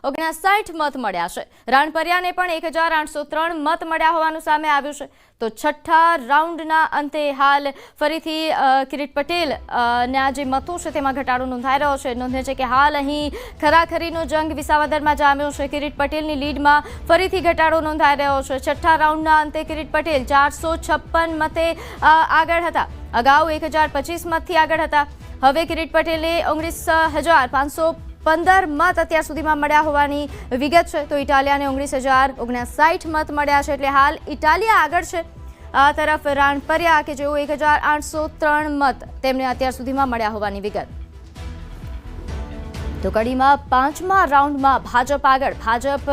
59 મત મળ્યા છે। રાણપરિયાને પણ 1803 મત મળ્યા હોવાનું સામે આવ્યું છે। તો છઠ્ઠા રાઉન્ડના અંતે હાલ ફરીથી કિરીટ પટેલ ના જે મતો છે તેમાં ઘટાડો નોંધાઈ રહ્યો છે। નોંધે છે કે હાલ અહીં ખરાખરીનો જંગ વિસાવદરમાં જામ્યો છે। કિરીટ પટેલની લીડમાં ફરીથી ઘટાડો નોંધાઈ રહ્યો છે। છઠ્ઠા રાઉન્ડના અંતે કિરીટ પટેલ 456 મતે આગળ હતા। અગાઉ 1025 મતથી આગળ હતા। હવે કિરીટ પટેલે 19,515 મત અત્યાર સુધીમાં મળ્યા હોવાની વિગત છે। તો ઇટાલિયાને 19,059 મત મળ્યા છે, એટલે હાલ ઇટાલિયા આગળ છે। આ તરફ રાણપરિયા કે જેઓ 1803 મત તેમને અત્યાર સુધીમાં મળ્યા હોવાની વિગત। તો કડીમાં પાંચમા રાઉન્ડમાં ભાજપ આગળ। ભાજપ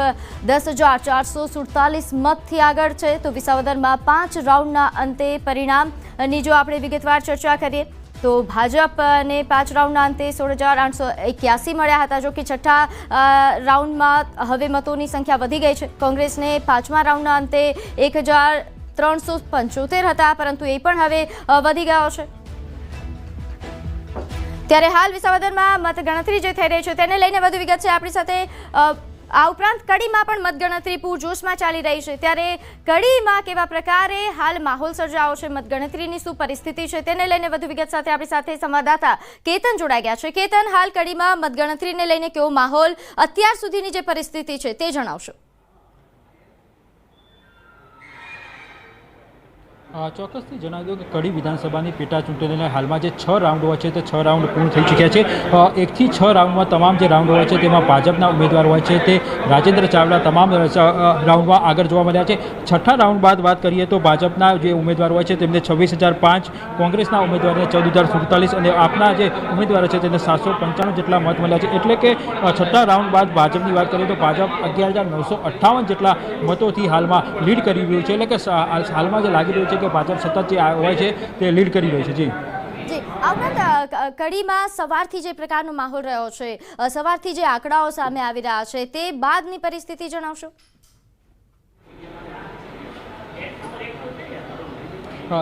10,447 મતથી આગળ છે। તો વિસાવદરમાં 5 રાઉન્ડના અંતે પરિણામની જો આપણે વિગતવાર ચર્ચા કરીએ તો ભાજપને 5 રાઉન્ડના અંતે 16,881 મળ્યા હતા। જો કે છઠ્ઠા રાઉન્ડમાં હવે મતોની સંખ્યા વધી ગઈ છે। કોંગ્રેસને 5મા રાઉન્ડના અંતે 1,375 હતા, પરંતુ એ પણ હવે વધી ગયો છે। ત્યારે હાલ વિસાવદરમાં મતગણતરી જે થઈ રહી છે તેને લઈને વધુ વિગત છે આપણી સાથે। આ ઉપરાંત કડીમાં પણ મતગણતરી પૂરજોશમાં ચાલી રહી છે, ત્યારે કડીમાં કેવા પ્રકારે હાલ માહોલ સર્જાયો છે, મતગણતરીની શું પરિસ્થિતિ છે તેને લઈને વધુ વિગત સાથે આપણી સાથે સંવાદદાતા કેતન જોડાઈ ગયા છે। કેતન, હાલ કડીમાં મતગણતરીને લઈને કેવો માહોલ, અત્યાર સુધીની જે પરિસ્થિતિ છે તે જણાવશો। ચોક્કસથી જણાવી દઉં કે કડી વિધાનસભાની પેટા ચૂંટણીના હાલમાં જે 6 રાઉન્ડ હોય છે તે 6 રાઉન્ડ પૂર્ણ થઈ ચૂક્યા છે। 1 થી 6 રાઉન્ડમાં તમામ જે રાઉન્ડ હોય છે તેમાં ભાજપના ઉમેદવાર હોય છે તે રાજેન્દ્ર ચાવડા તમામ રાઉન્ડમાં આગળ જોવા મળ્યા છે। છઠ્ઠા રાઉન્ડ બાદ વાત કરીએ તો ભાજપના જે ઉમેદવાર હોય છે તેમને 26,005, કોંગ્રેસના ઉમેદવારને 14,047 અને આપના જે ઉમેદવારો છે તેને 795 જેટલા મત મળ્યા છે। એટલે કે છઠ્ઠા રાઉન્ડ બાદ ભાજપની વાત કરીએ તો ભાજપ 11,958 જેટલા મતોથી હાલમાં લીડ કરી રહ્યું છે। એટલે કે હાલમાં જે લાગી રહ્યું છે કે ભાજપ સતત જે હોય છે તે લીડ કરી રહ્યું છે। જી આ ઉપરાંત કડીમાં સવારથી જે પ્રકારનો માહોલ રહ્યો છે, સવારથી જે આંકડાઓ સામે આવી રહ્યા છે તે બાદની પરિસ્થિતિ જણાવશો।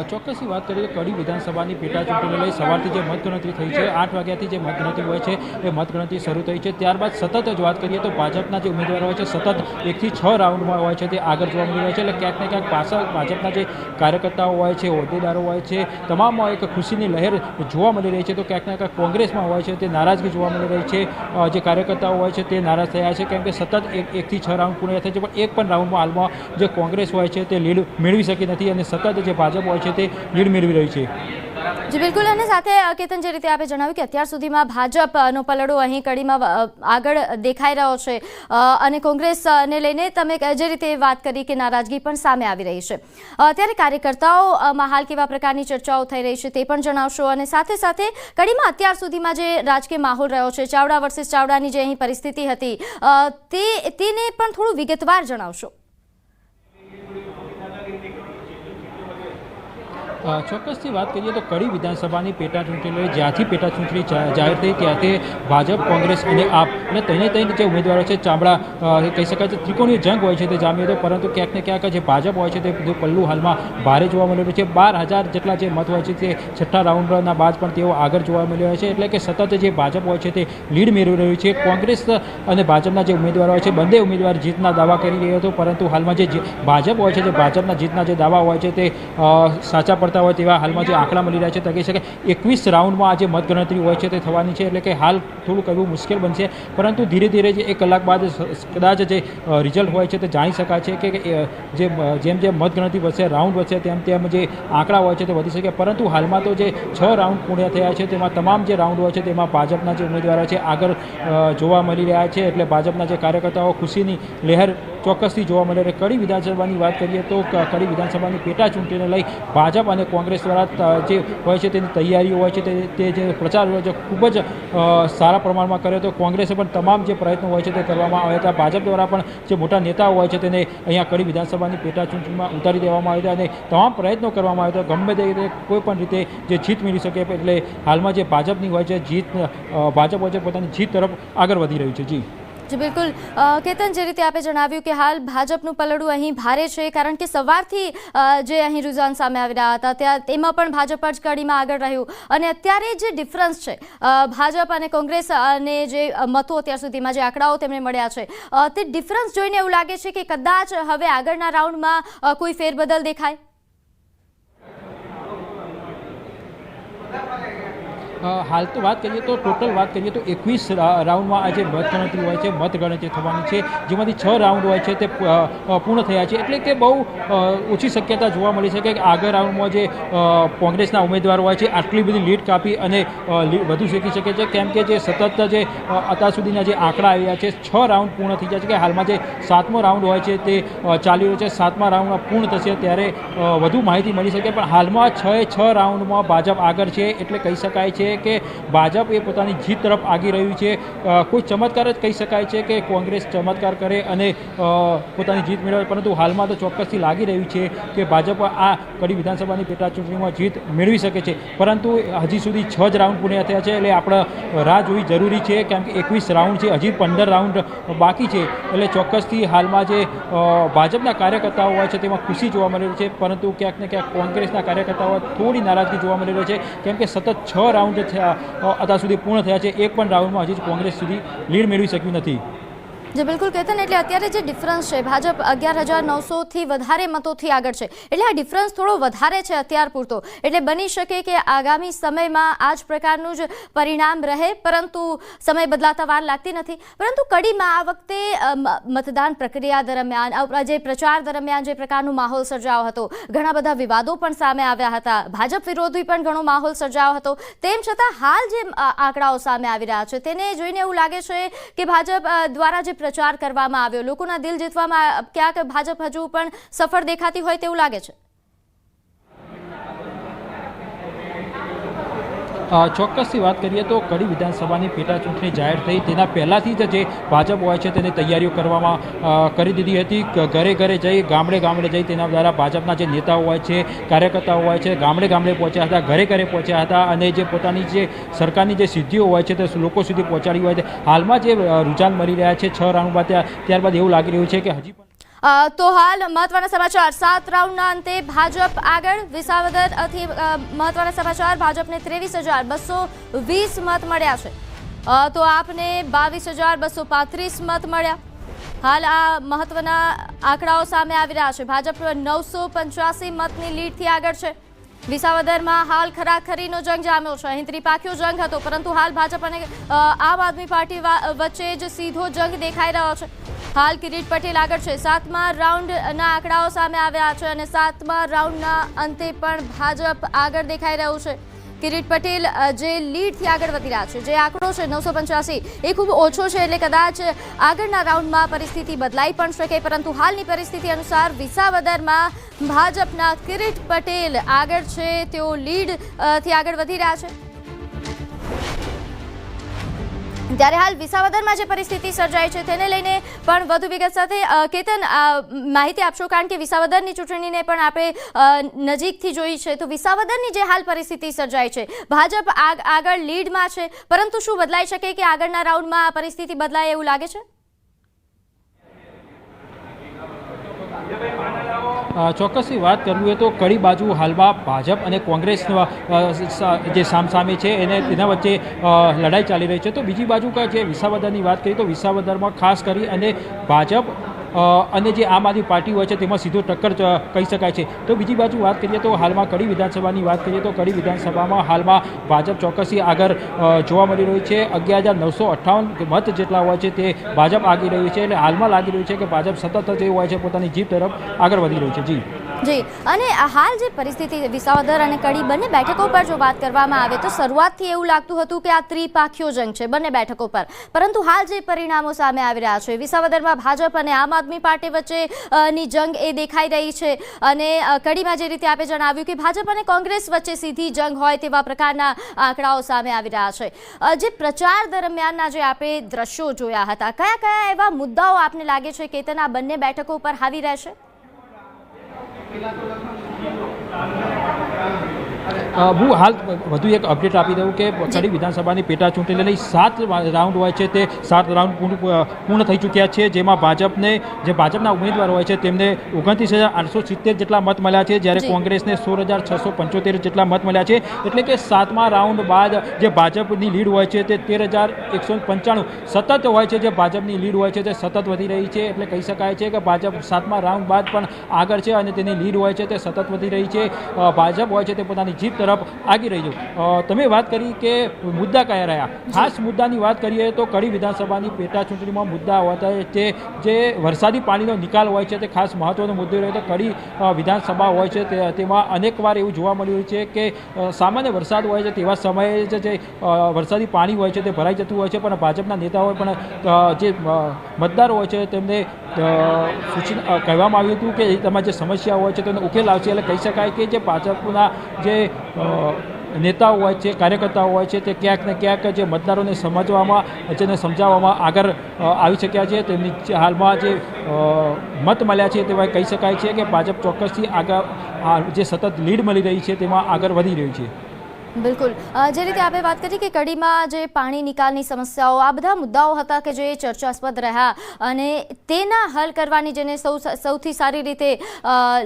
ચોક્કસની વાત કરીએ તો કડી વિધાનસભાની પેટા ચૂંટણી લઈ સવારથી જે મતગણતરી થઈ છે, 8 વાગ્યાથી જે મતગણતરી હોય છે એ મતગણતરી શરૂ થઈ છે। ત્યારબાદ સતત જ વાત કરીએ તો ભાજપના જે ઉમેદવારો હોય છે સતત 1 થી 6 રાઉન્ડમાં હોય છે તે આગળ જોવા મળી રહ્યા છે। એટલે ક્યાંક ને ક્યાંક પાછળ ભાજપના જે કાર્યકર્તાઓ હોય છે, હોદ્દેદારો હોય છે, તમામમાં એક ખુશીની લહેર જોવા મળી રહી છે। તો ક્યાંક ને ક્યાંક કોંગ્રેસમાં હોય છે તે નારાજગી જોવા મળી રહી છે। જે કાર્યકર્તાઓ હોય છે તે નારાજ થયા છે, કેમ કે સતત 1 થી 6 રાઉન્ડ પૂર્ણ થાય છે પણ એક પણ રાઉન્ડમાં હાલમાં જે કોંગ્રેસ હોય છે તે લીડ મેળવી શકી નથી અને સતત જે ભાજપ હોય છે તે લીડ મેળવી રહી છે। જી બિલકુલ, અને સાથે કેતન જે રીતે આપે જણાવ્યું કે અત્યાર સુધીમાં ભાજપનો પલડો અહીં કડીમાં આગળ દેખાઈ રહ્યો છે અને કોંગ્રેસને લઈને તમે જે રીતે વાત કરી કે નારાજગી પણ સામે આવી રહી છે, ત્યારે કાર્યકર્તાઓમાં હાલ કેવા પ્રકારની ચર્ચાઓ થઈ રહી છે તે પણ જણાવશો। અને સાથે સાથે કડીમાં અત્યાર સુધીમાં જે રાજકીય માહોલ રહ્યો છે, ચાવડા વર્સિસ ચાવડાની જે અહીં પરિસ્થિતિ હતી તેને પણ થોડું વિગતવાર જણાવશો। ચોક્કસથી વાત કરીએ તો કડી વિધાનસભાની પેટા ચૂંટણી જ્યાંથી પેટા ચૂંટણી જાહેર થઈ ત્યાંથી ભાજપ, કોંગ્રેસ અને આપ અને ત્રણે જે ઉમેદવારો છે ચામડા કહી શકાય છે ત્રિકોણીય જંગ હોય છે તે જામ્યો હતો, પરંતુ ક્યાંક ને ક્યાંક જે ભાજપ હોય છે તે પલ્લું હાલમાં ભારે જોવા મળી રહ્યું છે। 12,000 જેટલા જે મત હોય છે તે છઠ્ઠા રાઉન્ડના બાદ પણ તેઓ આગળ જોવા મળી રહ્યા છે। એટલે કે સતત જે ભાજપ હોય છે તે લીડ મેળવી રહ્યું છે। કોંગ્રેસ અને ભાજપના જે ઉમેદવારો હોય છે બંને ઉમેદવાર જીતના દાવા કરી રહ્યો હતો, પરંતુ હાલમાં જે ભાજપ હોય છે જે ભાજપના જીતના જે દાવા હોય છે તે સાચા પડતા હોય તેવા હાલમાં જે આંકડા મળી રહ્યા છે તો કહી શકાય 21 રાઉન્ડમાં આ જે મતગણતરી હોય છે તે થવાની છે। એટલે કે હાલ થોડું કહેવું મુશ્કેલ બનશે, પરંતુ ધીરે ધીરે જે 1 કલાક બાદ કદાચ જે રિઝલ્ટ હોય છે તે જાણી શકાય છે કે જેમ જેમ મતગણતરી વધશે, રાઉન્ડ વધશે તેમ તેમ જે આંકડા હોય છે તે વધી શકે। પરંતુ હાલમાં તો જે 6 રાઉન્ડ પૂર્ણ થયા છે તેમાં તમામ જે રાઉન્ડ હોય છે તેમાં ભાજપના જે ઉમેદવારો છે આગળ જોવા મળી રહ્યા છે। એટલે ભાજપના જે કાર્યકર્તાઓ ખુશીની લહેર ચોક્કસથી જોવા મળે છે। કડી વિધાનસભાની વાત કરીએ તો કડી વિધાનસભાની પેટા ચૂંટણીને લઈ ભાજપ અને કોંગ્રેસ દ્વારા જે હોય છે તેની તૈયારીઓ હોય છે તે જે પ્રચાર હોય છે ખૂબ જ સારા પ્રમાણમાં કર્યો હતો। કોંગ્રેસે પણ તમામ જે પ્રયત્નો હોય છે તે કરવામાં આવ્યા હતા। ભાજપ દ્વારા પણ જે મોટા નેતાઓ હોય છે તેને અહીંયા કડી વિધાનસભાની પેટા ચૂંટણીમાં ઉતારી દેવામાં આવ્યા હતા અને તમામ પ્રયત્નો કરવામાં આવ્યા હતા ગમે તે રીતે કોઈ પણ રીતે જે જીત મેળવી શકે। એટલે હાલમાં જે ભાજપની હોય છે જીત, ભાજપ હોય છે પોતાની જીત તરફ આગળ વધી રહ્યું છે। જી જી બિલકુલ કેતન, જે રીતે આપે જણાવ્યું કે હાલ ભાજપનું પલડું અહીં ભારે છે, કારણ કે સવારથી જે અહીં રુઝાન સામે આવી રહ્યા હતા ત્યાં તેમાં પણ ભાજપ જ કડીમાં આગળ રહ્યું, અને અત્યારે જે ડિફરન્સ છે ભાજપ અને કોંગ્રેસ અને જે મતો અત્યાર સુધીમાં જે આંકડાઓ તેમને મળ્યા છે તે ડિફરન્સ જોઈને એવું લાગે છે કે કદાચ હવે આગળના રાઉન્ડમાં કોઈ ફેરબદલ દેખાય? હાલ તો વાત કરીએ તો ટોટલ વાત કરીએ તો 21 રાઉન્ડમાં આજે મતગણતરી હોય છે, મતગણતરી થવાની છે, જેમાંથી 6 રાઉન્ડ હોય છે તે પૂર્ણ થયા છે. એટલે કે બહુ ઓછી શક્યતા જોવા મળી છે કે આગળ રાઉન્ડમાં જે કોંગ્રેસના ઉમેદવારો હોય છે આટલી બધી લીડ કાપી અને વધુ શીખી શકે છે, કેમ કે જે સતત જે અત્યાર સુધીના જે આંકડા આવ્યા છે 6 રાઉન્ડ પૂર્ણ થઈ ગયા છે, કે હાલમાં જે 7મો રાઉન્ડ હોય છે તે ચાલી રહ્યો છે. 7મા રાઉન્ડમાં પૂર્ણ થશે ત્યારે વધુ માહિતી મળી શકે, પણ હાલમાં 6 રાઉન્ડમાં ભાજપ આગળ છે. એટલે કહી શકાય છે કે ભાજપ એ પોતાની જીત તરફ આગી રહ્યું છે. કોઈ ચમત્કાર જ કહી શકાય છે કે કોંગ્રેસ ચમત્કાર કરે અને પોતાની જીત મેળવે, પરંતુ હાલમાં તો ચોક્કસથી લાગી રહ્યું છે કે ભાજપ આ કડી વિધાનસભાની પેટા ચૂંટણીમાં જીત મેળવી શકે છે. પરંતુ હજી સુધી 6 જ રાઉન્ડ પૂર્ણ થયા છે, એટલે આપણે રાહ જોવી જરૂરી છે, કેમ કે 21 રાઉન્ડ છે, હજી 15 રાઉન્ડ બાકી છે. એટલે ચોક્કસથી હાલમાં જે ભાજપના કાર્યકર્તાઓ હોય છે તેમાં ખુશી જોવા મળી રહી છે, પરંતુ ક્યાંક ને ક્યાંક કોંગ્રેસના કાર્યકર્તાઓ થોડી નારાજગી જોવા મળી રહી છે, કેમ કે સતત 6 રાઉન્ડ અત્યાર સુધી પૂર્ણ થયા છે, એક પણ રાઉન્ડમાં હજી કોંગ્રેસ સુધી લીડ મેળવી શક્યું નથી. જી બિલકુલ કેતન, એટલે અત્યારે જે ડિફરન્સ છે ભાજપ 11,900થી વધારે મતોથી આગળ છે, એટલે આ ડિફરન્સ થોડો વધારે છે અત્યાર પૂરતો. એટલે બની શકે કે આગામી સમયમાં આ જ પ્રકારનું જ પરિણામ રહે, પરંતુ સમય બદલાતા વાર લાગતી નથી. પરંતુ કડીમાં આ વખતે મતદાન પ્રક્રિયા દરમિયાન જે પ્રચાર દરમિયાન જે પ્રકારનો માહોલ સર્જાયો હતો, ઘણા બધા વિવાદો પણ સામે આવ્યા હતા, ભાજપ વિરોધી પણ ઘણો માહોલ સર્જાયો હતો. તેમ છતાં હાલ જે આંકડાઓ સામે આવી રહ્યા છે તેને જોઈને એવું લાગે છે કે ભાજપ દ્વારા જે પ્રચાર કરવામાં આવ્યો, લોકોના દિલ જીતવામાં ક્યાંક ભાજપ હજુ પણ સફળ દેખાતી હોય તેવું લાગે છે. ચોક્કસથી વાત કરીએ તો કડી વિધાનસભાની પેટા ચૂંટણી જાહેર થઈ તેના પહેલાંથી જ જે ભાજપ હોય છે તેની તૈયારીઓ કરવામાં કરી દીધી હતી. ઘરે ઘરે જઈ ગામડે જઈ તેના દ્વારા ભાજપના જે નેતાઓ હોય છે, કાર્યકર્તાઓ હોય છે, ગામડે પહોંચ્યા હતા, ઘરે પહોંચ્યા હતા, અને જે પોતાની જે સરકારની જે સિદ્ધિઓ હોય છે તે લોકો સુધી પહોંચાડી હોય છે. હાલમાં જે રુઝાન મળી રહ્યા છે 6 રાઉન્ડ બાદ, ત્યારબાદ એવું લાગી રહ્યું છે કે હજી પણ તો હાલ મહત્વના સમાચાર, 7 રાઉન્ડના અંતે ભાજપ આગળ. વિસાવદરથી મહત્વના સમાચાર, ભાજપને 23,220 મત મળ્યા છે, તો આપને 22,235 મત મળ્યા. હાલ આ મહત્વના આંકડાઓ સામે આવી રહ્યા છે. ભાજપ 985 મતની લીડથી આગળ છે. વિસાવદરમાં હાલ ખરાખરીનો જંગ જામ્યો છે. અહીં ત્રિપાખીયો જંગ હતો, પરંતુ હાલ ભાજપ અને આમ આદમી પાર્ટી વચ્ચે જ સીધો જંગ દેખાઈ રહ્યો છે. હાલ કિરીટ પટેલ આગળ છે. 7મા રાઉન્ડના આંકડાઓ સામે આવ્યા છે, અને 7મા રાઉન્ડના અંતે પણ ભાજપ આગળ દેખાઈ રહ્યું છે. કિરીટ પટેલ જે લીડથી આગળ વધી રહ્યા છે. જે આંકડો છે 985 એ ખૂબ ઓછો છે, એટલે કદાચ આગળના રાઉન્ડમાં પરિસ્થિતિ બદલાઈ પણ શકે, પરંતુ હાલની પરિસ્થિતિ અનુસાર વિસાવદરમાં ભાજપના કિરીટ પટેલ આગળ છે. તેઓ લીડથી આગળ વધી રહ્યા છે. ત્યારે હાલ વિસાવદરમાં જે પરિસ્થિતિ સર્જાઈ છે તેને લઈને પણ વધુ વિગત સાથે કેતન માહિતી આપશો, કારણ કે વિસાવદરની ચૂંટણીને પણ આપણે નજીકથી જોઈ છે. તો વિસાવદરની જે હાલ પરિસ્થિતિ સર્જાઈ છે, ભાજપ આગળ લીડમાં છે, પરંતુ શું બદલાઈ શકે કે આગળના રાઉન્ડમાં આ પરિસ્થિતિ બદલાય એવું લાગે છે? ચોક્કસથી વાત કરવી હોય તો કડી બાજુ હાલમાં ભાજપ અને કોંગ્રેસ જે સામસામે છે તેના વચ્ચે લડાઈ ચાલી રહી છે. તો બીજી બાજુ જે વિસાવદરની વાત કરીએ તો વિસાવદરમાં ખાસ કરી અને ભાજપ અને જે આમ આદમી પાર્ટી હોય છે તેમાં સીધો ટક્કર કહી શકાય છે. તો બીજી બાજુ વાત કરીએ તો હાલમાં કડી વિધાનસભાની વાત કરીએ તો કડી વિધાનસભામાં હાલમાં ભાજપ ચોક્કસથી આગળ જોવા મળી રહ્યું છે. 11,958 મત જેટલા હોય છે તે ભાજપ આગી રહ્યું છે. એટલે હાલમાં લાગી રહ્યું છે કે ભાજપ સતત જે હોય છે પોતાની જીત તરફ આગળ વધી રહ્યું છે. જી, અને હાલ જે પરિસ્થિતિ વિસાવદર અને કડી બંને બેઠકો પર જો વાત કરવામાં આવે તો શરૂઆતથી એવું લાગતું હતું કે આ ત્રિપાખીયો જંગ છે બંને બેઠકો પર, પરંતુ હાલ જે પરિણામો સામે આવી રહ્યા છે, વિસાવદરમાં ભાજપ અને આમ આદમી પાર્ટી વચ્ચેની જંગ એ દેખાઈ રહી છે, અને કડીમાં જે રીતે આપે જણાવ્યું કે ભાજપ અને કોંગ્રેસ વચ્ચે સીધી જંગ હોય તેવા પ્રકારના આંકડાઓ સામે આવી રહ્યા છે. જે પ્રચાર દરમિયાનના જે આપણે દ્રશ્યો જોયા હતા, કયા કયા એવા મુદ્દાઓ આપને લાગે છે કેતન આ બંને બેઠકો પર હાવી રહેશે? હું હાલ વધુ એક અપડેટ આપી દઉં કે કડી વિધાનસભાની પેટા ચૂંટણી લઈ 7 રાઉન્ડ હોય છે તે 7 રાઉન્ડ પૂર્ણ થઈ ચૂક્યા છે, જેમાં ભાજપના ઉમેદવાર હોય છે તેમને 29,870 જેટલા મત મળ્યા છે, જ્યારે કોંગ્રેસને 16,675 જેટલા મત મળ્યા છે. એટલે કે 7મા રાઉન્ડ બાદ જે ભાજપની લીડ હોય છે તે 13,195 સતત હોય છે. જે ભાજપની લીડ હોય છે તે સતત વધી રહી છે. એટલે કહી શકાય છે કે ભાજપ 7મા રાઉન્ડ બાદ પણ આગળ છે અને તેની લીડ હોય છે તે સતત વધી રહી છે. ભાજપ હોય છે તે પોતાની જીત તરફ આગી રહી છે. તમે વાત કરી કે મુદ્દા કયા રહ્યા. ખાસ મુદ્દાની વાત કરીએ તો કડી વિધાનસભાની પેટા ચૂંટણીમાં મુદ્દા હોતા છે જે વરસાદી પાણીનો નિકાલ હોય છે તે ખાસ મહત્વનો મુદ્દો રહ્યો. તો કડી વિધાનસભા હોય છે તેમાં અનેકવાર એવું જોવા મળ્યું છે કે સામાન્ય વરસાદ હોય છે તેવા સમયે જે વરસાદી પાણી હોય છે તે ભરાઈ જતું હોય છે, પણ ભાજપના નેતાઓ પણ જે મતદારો હોય છે તેમને સૂચના કહેવામાં આવ્યું હતું કે તમારી જે સમસ્યા હોય છે તેનો ઉકેલ આવશે. એટલે કહી શકાય કે જે ભાજપના જે નેતાઓ હોય છે, કાર્યકર્તાઓ હોય છે તે ક્યાંક ને ક્યાંક જે મતદારોને સમજાવવામાં આગળ આવી શક્યા છે. તેમની હાલમાં જે મત મળ્યા છે તેવા કહી શકાય છે કે ભાજપ ચોક્કસથી આગળ જે સતત લીડ મળી રહી છે તેમાં આગળ વધી રહ્યું છે. બિલકુલ, જે રીતે આપણે વાત કરી કે કડીમાં જે પાણી નિકાલની સમસ્યાઓ, આ બધા મુદ્દાઓ હતા કે જે ચર્ચાસ્પદ રહ્યા અને તેના હલ કરવાની જેને સૌથી સારી રીતે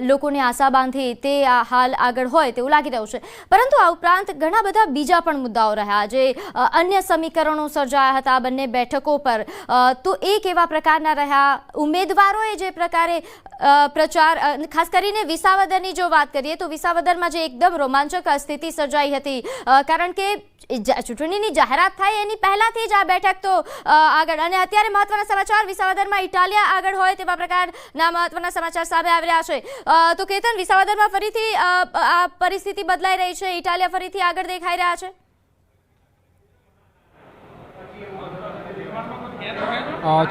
લોકોને આશા બાંધી તે હાલ આગળ હોય તેવું લાગી રહ્યું છે. પરંતુ આ ઉપરાંત ઘણા બધા બીજા પણ મુદ્દાઓ રહ્યા, જે અન્ય સમીકરણો સર્જાયા હતા બંને બેઠકો પર, તો એ કેવા પ્રકારના રહ્યા. ઉમેદવારોએ જે પ્રકારે પ્રચાર, ખાસ કરીને વિસાવદરની જો વાત કરીએ તો વિસાવદરમાં જે એકદમ રોમાંચક સ્થિતિ સર્જાઈ હતી, કારણ કે ચૂંટણીની જાહેરાત થાય એની પહેલાથી જ આ બેઠક તો આગળ. અને અત્યારે મહત્વના સમાચાર, વિસાવદરમાં ઇટાલિયા આગળ હોય તેવા પ્રકારના મહત્વના સમાચાર સામે આવી રહ્યા છે. તો કેતન, વિસાવદરમાં ફરીથી આ પરિસ્થિતિ બદલાઈ રહી છે, ઇટાલિયા ફરીથી આગળ દેખાઈ રહ્યા છે.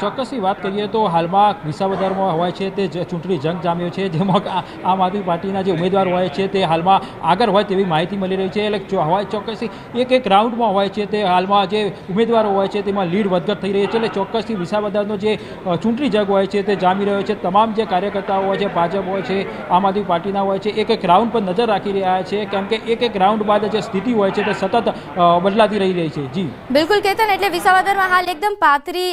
ચોક્કસની વાત કરીએ તો હાલમાં વિસાવદરમાં હોય છે તે ચૂંટણી જંગ જામ્યો છે, જેમાં આમ આદમી પાર્ટીના જે ઉમેદવાર હોય છે તે હાલમાં આગળ હોય તેવી માહિતી મળી રહી છે. એટલે હોય ચોક્કસથી એક રાઉન્ડમાં હોય છે તે હાલમાં જે ઉમેદવારો હોય છે તેમાં લીડ વધઘટ થઈ રહી છે. એટલે ચોક્કસથી વિસાવદરનો જે ચૂંટણી જંગ હોય છે તે જામી રહ્યો છે. તમામ જે કાર્યકર્તાઓ હોય છે, ભાજપ હોય છે, આમ આદમી પાર્ટીના હોય છે, એક રાઉન્ડ પર નજર રાખી રહ્યા છે, કેમ કે એક રાઉન્ડ બાદ જે સ્થિતિ હોય છે તે સતત બદલાતી રહી છે. જી બિલકુલ કેતન, એટલે વિસાવદરમાં હાલ એકદમ પાતળી